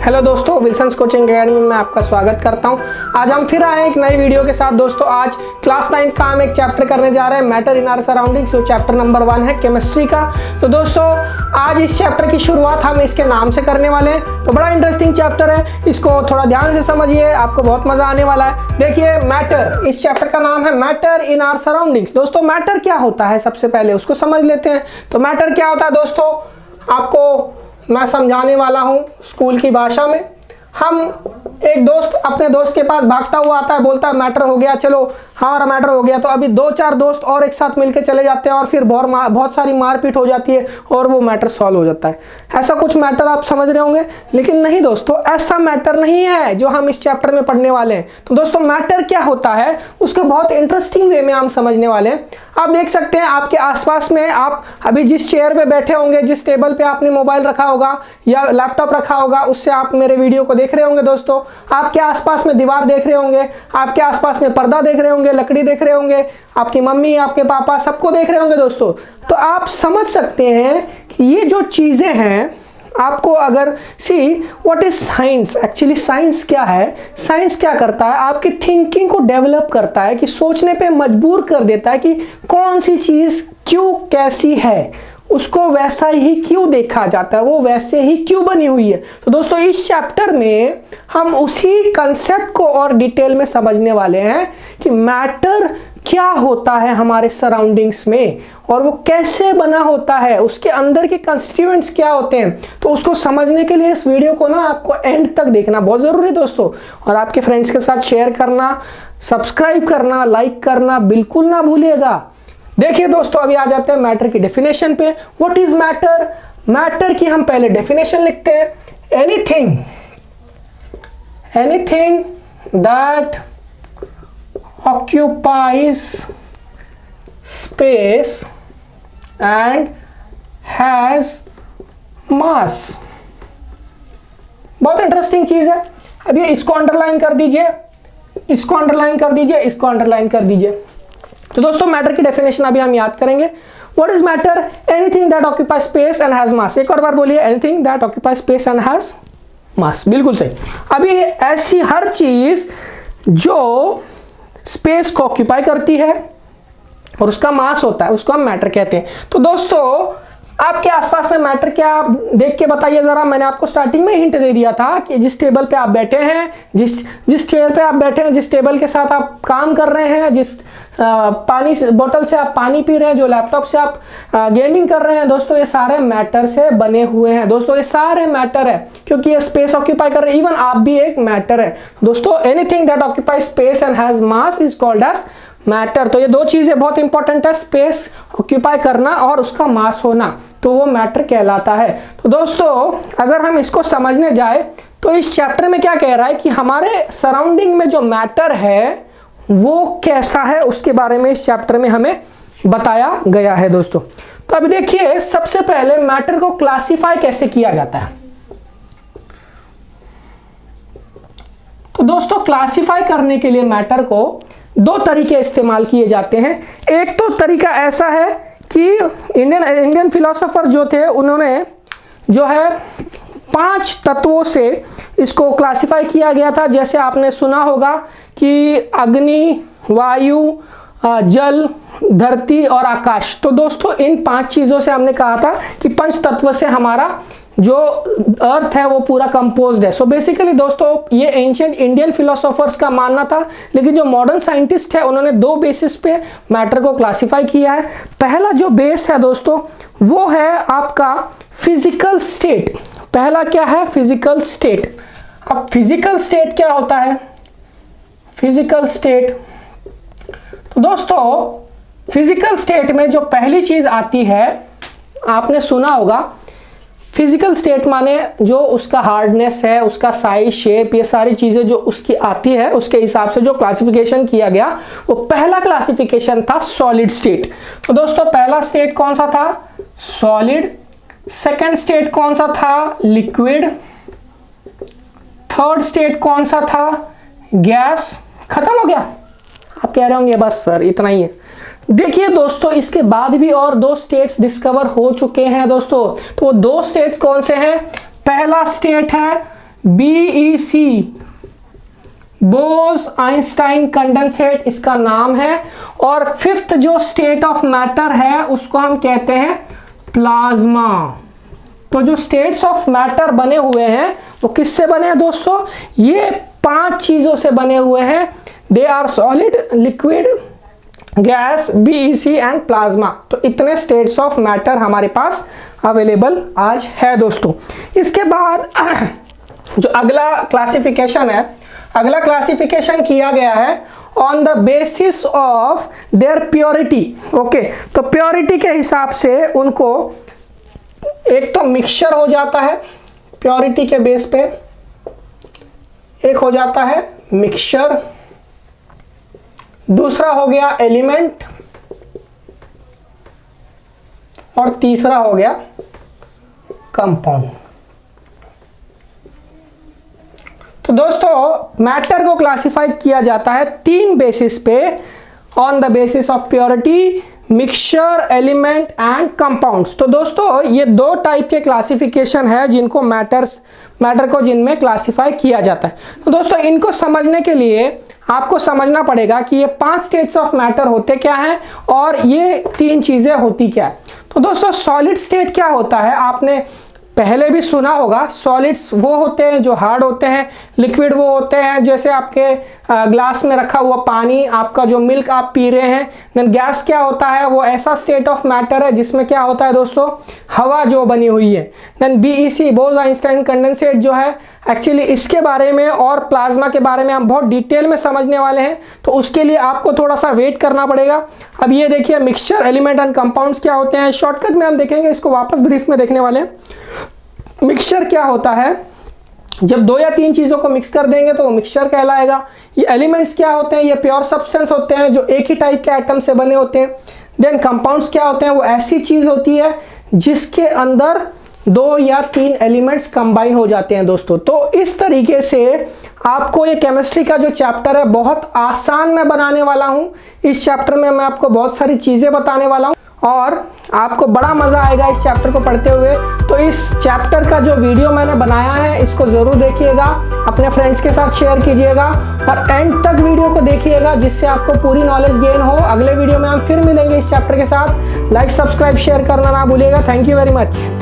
Hello दोस्तों, Wilson's coaching academy में आपका स्वागत करता हूं। आज हम फिर आए एक नई वीडियो के साथ। दोस्तों आज क्लास 9 का हम एक चैप्टर करने जा रहे हैं, मैटर इन आवर सराउंडिंग्स, जो चैप्टर नंबर 1 है केमिस्ट्री का। तो दोस्तों आज इस चैप्टर की शुरुआत हम इसके नाम से करने वाले हैं। तो बड़ा इंटरेस्टिंग चैप्टर है, इसको थोड़ा ध्यान से समझिए, आपको बहुत मजा आने वाला है। देखिए मैटर, इस चैप्टर का नाम है मैटर इन आवर सराउंडिंग्स। दोस्तों मैटर क्या होता है, सबसे पहले उसको समझ लेते हैं। तो मैटर क्या होता है दोस्तों, आपको मैं समझाने वाला हूं स्कूल की भाषा में। हम एक दोस्त अपने दोस्त के पास भागता हुआ आता है, बोलता है मैटर हो गया, चलो हमारा मैटर हो गया। तो अभी 2-4 दोस्त और एक साथ मिलके चले जाते हैं और फिर बहुत सारी मारपीट हो जाती है और वो मैटर सॉल्व हो जाता है। ऐसा कुछ मैटर आप समझ रहे होंगे, लेकिन नहीं दोस्तों, ऐसा मैटर नहीं है जो हम इस चैप्टर में पढ़ने वाले हैं। तो दोस्तों मैटर क्या होता है उसको बहुत इंटरेस्टिंग वे में हम समझने वाले हैं। आप देख सकते हैं आपके आसपास में, आप अभी जिस चेयर पे बैठे होंगे, जिस टेबल पे आपने मोबाइल रखा होगा या लैपटॉप रखा होगा, उससे आप मेरे वीडियो को देख रहे होंगे। दोस्तों आपके आसपास में दीवार देख रहे होंगे, आपके आसपास में पर्दा देख रहे होंगे, लकड़ी देख रहे होंगे, आपकी मम्मी, आपके पापा, सबको देख रहे होंगे दोस्तों। तो आप समझ सकते हैं कि ये जो चीजें हैं, आपको अगर what is science, actually science क्या है, साइंस क्या करता है, आपकी थिंकिंग को डेवलप करता है, कि सोचने पे मजबूर कर देता है कि कौन सी चीज क्यों कैसी है, उसको वैसा ही क्यों देखा जाता है, वो वैसे ही क्यों बनी हुई है। तो दोस्तों इस चैप्टर में हम उसी कंसेप्ट को और डिटेल में समझने वाले हैं कि मैटर क्या होता है हमारे सराउंडिंग्स में और वो कैसे बना होता है, उसके अंदर के कंस्टिट्यूएंट्स क्या होते हैं। तो उसको समझने के लिए इस वीडियो को ना आपको एंड तक देखना बहुत जरूरी है दोस्तों, और आपके फ्रेंड्स के साथ शेयर करना, सब्सक्राइब करना, लाइक करना बिल्कुल ना भूलिएगा। देखिए दोस्तों अभी आ जाते हैं मैटर की डेफिनेशन पे। व्हाट इज मैटर, मैटर की हम पहले डेफिनेशन लिखते हैं। Anything that occupies space and has mass। बहुत इंटरेस्टिंग चीज है। अब ये इसको अंडरलाइन कर दीजिए, इसको अंडरलाइन कर दीजिए, इसको अंडरलाइन कर दीजिए। तो दोस्तों मैटर की डेफिनेशन अभी हम याद करेंगे। What is matter, anything that occupies space and has मास। एक और बार बोलिए, anything that occupies space and has मास। बिल्कुल सही। अभी ऐसी हर चीज जो स्पेस को ऑक्यूपाई करती है और उसका मास होता है, उसको हम मैटर कहते हैं। तो दोस्तों आपके आसपास में मैटर क्या, आप देख के बताइए जरा। मैंने आपको स्टार्टिंग में हिंट दे दिया था कि जिस टेबल पे आप बैठे हैं, जिस चेयर पे आप बैठे हैं, जिस टेबल के साथ आप काम कर रहे हैं, जिस पानी बोतल से आप पानी पी रहे हैं, जो लैपटॉप से आप गेमिंग कर रहे हैं, दोस्तों ये सारे मैटर से बने हुए हैं। दोस्तों ये सारे मैटर है, क्योंकि ये स्पेस ऑक्यूपाई कर रहे हैं। इवन आप भी एक मैटर है दोस्तों। Anything that occupies space and has mass is called as matter. तो ये दो चीजें बहुत इंपॉर्टेंट है, स्पेस ऑक्यूपाई करना और उसका मास होना, तो वो मैटर कहलाता है। तो दोस्तों अगर हम इसको समझने जाए तो इस चैप्टर में क्या कह रहा है कि हमारे सराउंडिंग में जो मैटर है वो कैसा है, उसके बारे में इस चैप्टर में हमें बताया गया है दोस्तों। तो अभी देखिए सबसे पहले मैटर को क्लासिफाई कैसे किया जाता है। तो दोस्तों क्लासिफाई करने के लिए मैटर को 2 तरीके इस्तेमाल किए जाते हैं। एक तो तरीका ऐसा है कि इंडियन फिलोसोफर जो थे, उन्होंने जो है 5 तत्वों से इसको क्लासिफाई किया गया था। जैसे आपने सुना होगा कि अग्नि, वायु, जल, धरती और आकाश। तो दोस्तों इन 5 चीजों से हमने कहा था कि 5 तत्व से हमारा जो अर्थ है वो पूरा कंपोज्ड है। सो बेसिकली दोस्तों ये एंशिएंट इंडियन फिलोसोफर्स का मानना था, लेकिन जो मॉडर्न साइंटिस्ट है उन्होंने 2 बेसिस पे मैटर को क्लासिफाई किया है। पहला जो बेस है दोस्तों वो है आपका फिजिकल स्टेट। पहला क्या है, फिजिकल स्टेट। अब फिजिकल स्टेट क्या होता है, फिजिकल स्टेट, तो दोस्तों फिजिकल स्टेट में जो पहली चीज आती है, आपने सुना होगा फिजिकल स्टेट माने जो उसका हार्डनेस है, उसका साइज, शेप, ये सारी चीजें जो उसकी आती है, उसके हिसाब से जो क्लासिफिकेशन किया गया वो पहला क्लासिफिकेशन था सॉलिड स्टेट। तो दोस्तों पहला स्टेट कौन सा था, सॉलिड। सेकंड स्टेट कौन सा था, लिक्विड। थर्ड स्टेट कौन सा था, गैस। खत्म हो गया। आप कह रहे होंगे बस सर इतना ही है। देखिए दोस्तों इसके बाद भी और 2 स्टेट्स डिस्कवर हो चुके हैं दोस्तों। तो वो 2 स्टेट्स कौन से हैं, पहला स्टेट है BEC, बोस आइंस्टाइन कंडेंसेट इसका नाम है। और फिफ्थ जो स्टेट ऑफ मैटर है उसको हम कहते हैं प्लाज्मा। तो जो स्टेट्स ऑफ मैटर बने हुए हैं वो किससे बने हैं दोस्तों? ये 5 चीजों से बने हुए हैं। They are solid, liquid, gas, BEC and plasma. तो इतने स्टेट्स ऑफ मैटर हमारे पास अवेलेबल आज है दोस्तों। इसके बाद जो अगला क्लासिफिकेशन है, अगला क्लासिफिकेशन किया गया है on the basis of their purity. Okay, तो प्योरिटी के हिसाब से उनको एक तो मिक्सचर हो जाता है, प्योरिटी के बेस पे एक हो जाता है मिक्सचर, दूसरा हो गया एलिमेंट, और तीसरा हो गया कंपाउंड। तो दोस्तों मैटर को क्लासिफाई किया जाता है 3 बेसिस पे, on the basis of purity, mixture, element and compounds. तो दोस्तों ये 2 टाइप के क्लासिफिकेशन है जिनको मैटर को जिनमें क्लासिफाई किया जाता है। तो दोस्तों इनको समझने के लिए आपको समझना पड़ेगा कि ये 5 स्टेट्स ऑफ मैटर होते क्या हैं और ये 3 चीजें होती क्या है। तो दोस्तों सॉलिड स्टेट क्या होता है, आपने पहले भी सुना होगा। सॉलिड्स वो होते हैं जो हार्ड होते हैं, लिक्विड वो होते हैं जैसे आपके ग्लास में रखा हुआ पानी, आपका जो मिल्क आप पी रहे हैं। देन गैस क्या होता है, वो ऐसा स्टेट ऑफ मैटर है जिसमें क्या होता है दोस्तों, हवा जो बनी हुई है। Then BEC, Bose Einstein condensate जो है, एक्चुअली इसके बारे में और प्लाज्मा के बारे में हम बहुत डिटेल में समझने वाले हैं, तो उसके लिए आपको थोड़ा सा वेट करना पड़ेगा। अब ये देखिए मिक्सचर, एलिमेंट एंड कंपाउंड्स क्या होते हैं, शॉर्टकट में हम देखेंगे, इसको वापस ब्रीफ में देखने वाले हैं। मिक्सचर क्या होता है, जब 2 या 3 चीजों को मिक्स कर देंगे तो वो मिक्सचर कहलाएगा। ये एलिमेंट्स क्या होते हैं, ये प्योर सब्सटेंस होते हैं जो एक ही टाइप के एटम से बने होते हैं। देन कंपाउंड्स क्या होते हैं, वो ऐसी चीज होती है जिसके अंदर 2 या 3 एलिमेंट्स कंबाइन हो जाते हैं दोस्तों। तो इस तरीके से आपको ये केमिस्ट्री का जो चैप्टर है बहुत आसान मैं बनाने वाला हूँ। इस चैप्टर में मैं आपको बहुत सारी चीजें बताने वाला हूँ और आपको बड़ा मजा आएगा इस चैप्टर को पढ़ते हुए। तो इस चैप्टर का जो वीडियो मैंने बनाया है इसको जरूर देखिएगा, अपने फ्रेंड्स के साथ शेयर कीजिएगा और एंड तक वीडियो को देखिएगा जिससे आपको पूरी नॉलेज गेन हो। अगले वीडियो में हम फिर मिलेंगे इस चैप्टर के साथ। लाइक, सब्सक्राइब, शेयर करना ना भूलिएगा। Thank you very much.